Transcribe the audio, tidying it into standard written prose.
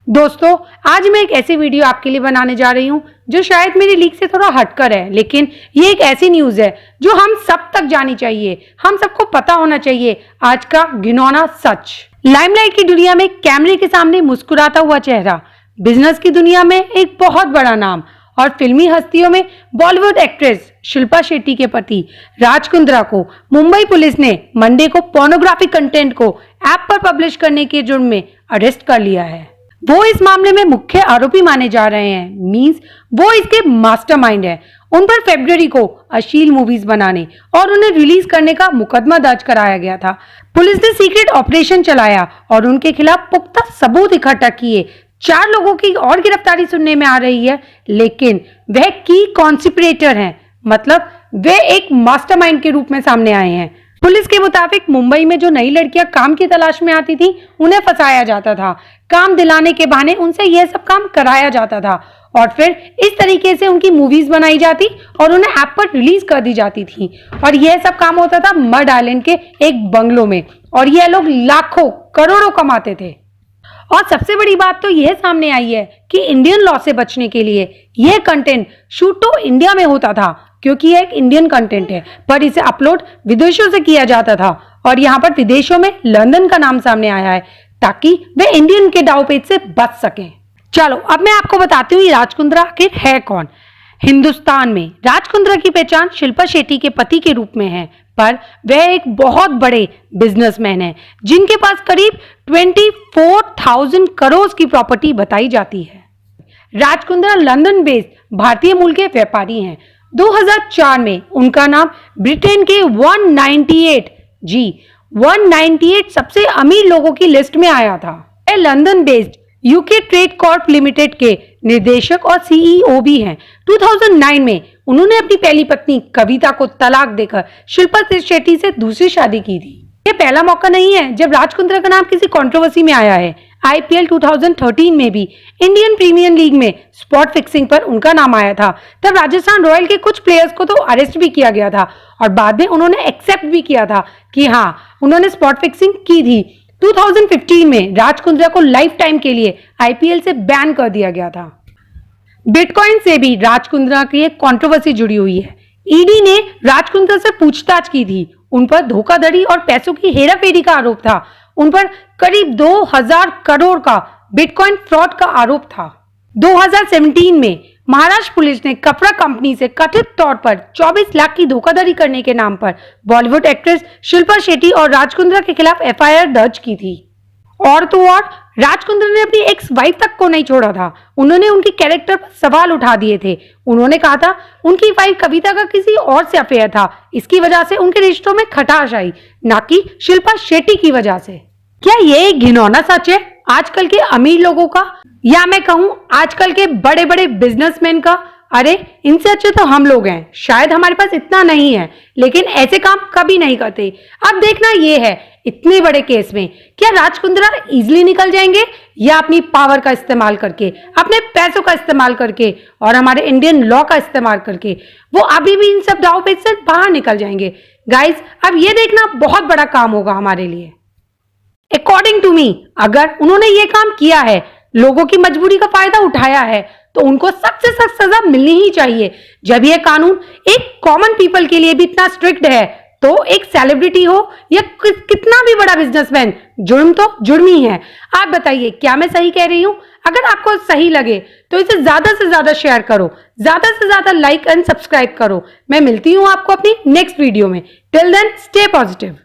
दोस्तों, आज मैं एक ऐसी वीडियो आपके लिए बनाने जा रही हूँ जो शायद मेरी लीक से थोड़ा हटकर है, लेकिन ये एक ऐसी न्यूज़ है जो हम सब तक जानी चाहिए, हम सबको पता होना चाहिए। आज का घिनौना सच। लाइमलाइट की दुनिया में कैमरे के सामने मुस्कुराता हुआ चेहरा, बिजनेस की दुनिया में एक बहुत बड़ा नाम और फिल्मी हस्तियों में बॉलीवुड एक्ट्रेस शिल्पा शेट्टी के पति राज कुंद्रा को मुंबई पुलिस ने मंडे को पोर्नोग्राफिक कंटेंट को ऐप पर पब्लिश करने के जुर्म में अरेस्ट कर लिया है। वो इस मामले में मुख्य आरोपी माने जा रहे हैं, मींस वो इसके मास्टरमाइंड है। उन पर फरवरी को अश्लील मूवीज बनाने और उन्हें रिलीज करने का मुकदमा दर्ज कराया गया था। पुलिस ने सीक्रेट ऑपरेशन चलाया और उनके खिलाफ पुख्ता सबूत इकट्ठा किए। 4 लोगों की और गिरफ्तारी सुनने में आ रही है, लेकिन वह की कॉन्सिपरेटर हैं, मतलब वे एक मास्टरमाइंड के रूप में सामने आए हैं। पुलिस के मुताबिक मुंबई में जो नई लड़कियां काम की तलाश में आती थी, उन्हें फंसाया जाता था, काम दिलाने के बहाने उनसे यह सब काम कराया जाता था और फिर इस तरीके से उनकी मूवीज बनाई जाती और उन्हें ऐप पर रिलीज कर दी जाती थी। और यह सब काम होता था मड आइलैंड के एक बंगलों में और यह लोग लाखों करोड़ों कमाते थे। और सबसे बड़ी बात तो यह सामने आई है कि इंडियन लॉ से बचने के लिए यह कंटेंट शूट तो इंडिया में होता था, क्योंकि यह एक इंडियन कंटेंट है, पर इसे अपलोड विदेशों से किया जाता था और यहाँ पर विदेशों में लंदन का नाम सामने आया है ताकि वे इंडियन के दावपेच से बच सकें। चलो अब मैं आपको बताती हूँ राज कुंद्रा आखिर है कौन। हिंदुस्तान में राज कुंद्रा की पहचान शिल्पा शेट्टी के पति के रूप में है, पर वह एक बहुत बड़े बिजनेसमैन हैं जिनके पास करीब 24,000 करोड़ की प्रॉपर्टी बताई जाती है। राज कुंद्रा लंदन बेस्ड भारतीय मूल के व्यापारी हैं। 2004 में उनका नाम ब्रिटेन के 198 सबसे अमीर लोगों की लिस्ट में आया था। वह London based UK trade Corp limited के निर्देशक और सीईओ भी हैं। 2009 में उन्होंने अपनी पहली पत्नी कविता को तलाक देकर शिल्पा शेट्टी से दूसरी शादी की थी। यह पहला मौका नहीं है जब राज कुंद्रा का नाम किसी कंट्रोवर्सी में आया है। आईपीएल 2013 में भी इंडियन प्रीमियर लीग में स्पॉट फिक्सिंग पर उनका नाम आया था। तब राजस्थान रॉयल के कुछ प्लेयर्स को तो अरेस्ट भी किया गया था और बाद में उन्होंने एक्सेप्ट भी किया था कि हाँ, उन्होंने स्पॉट फिक्सिंग की थी। 2015 में राज कुंद्रा को लाइफ टाइम के लिए आईपीएल से बैन कर दिया गया था। बिटकॉइन से भी राज कुंद्रा की एक कंट्रोवर्सी जुड़ी हुई है। ईडी ने राज कुंद्रा से पूछताछ की थी। उन पर धोखाधड़ी और पैसों की हेराफेरी का आरोप था। उन पर करीब 2000 करोड़ का बिटकॉइन फ्रॉड का आरोप था। 2017 में महाराष्ट्र पुलिस ने कपड़ा कंपनी से कथित तौर पर 24 लाख की धोखाधड़ी करने के नाम पर बॉलीवुड एक्ट्रेस शिल्पा शेट्टी और राज कुंद्रा के खिलाफ एफआईआर दर्ज की थी। और तो और राज कुंद्रा ने अपनी एक्स वाइफ तक को नहीं छोड़ा था। उन्होंने उनके कैरेक्टर पर सवाल उठा दिए थे। उन्होंने कहा था उनकी वाइफ कविता का किसी और से अफेयर था, इसकी वजह से उनके रिश्तों में खटास आई, ना कि शिल्पा शेट्टी की वजह से। क्या ये एक घिनौना सच है आजकल के अमीर लोगों का, या मैं कहूं आजकल के बड़े बड़े बिजनेसमैन का? अरे इनसे अच्छे तो हम लोग हैं। शायद हमारे पास इतना नहीं है, लेकिन ऐसे काम कभी नहीं करते। अब देखना ये है, इतने बड़े केस में क्या राज कुंद्रा इजीली निकल जाएंगे या अपनी पावर का इस्तेमाल करके, अपने पैसों का इस्तेमाल करके और हमारे इंडियन लॉ का इस्तेमाल करके वो अभी भी इन सब दांवपेच से बाहर निकल जाएंगे। गाइस, अब ये देखना बहुत बड़ा काम होगा हमारे लिए। अकॉर्डिंग टू मी, अगर उन्होंने ये काम किया है, लोगों की मजबूरी का फायदा उठाया है, तो उनको सख्त से सख्त सजा मिलनी ही चाहिए। जब यह कानून एक कॉमन पीपल के लिए भी इतना स्ट्रिक्ट है, तो एक सेलिब्रिटी हो या कितना भी बड़ा बिजनेसमैन, जुर्म तो जुर्म ही है। आप बताइए, क्या मैं सही कह रही हूं? अगर आपको सही लगे तो इसे ज्यादा से ज्यादा शेयर करो, ज्यादा से ज्यादा लाइक एंड सब्सक्राइब करो। मैं मिलती हूं आपको अपनी नेक्स्ट वीडियो में। Till then stay positive.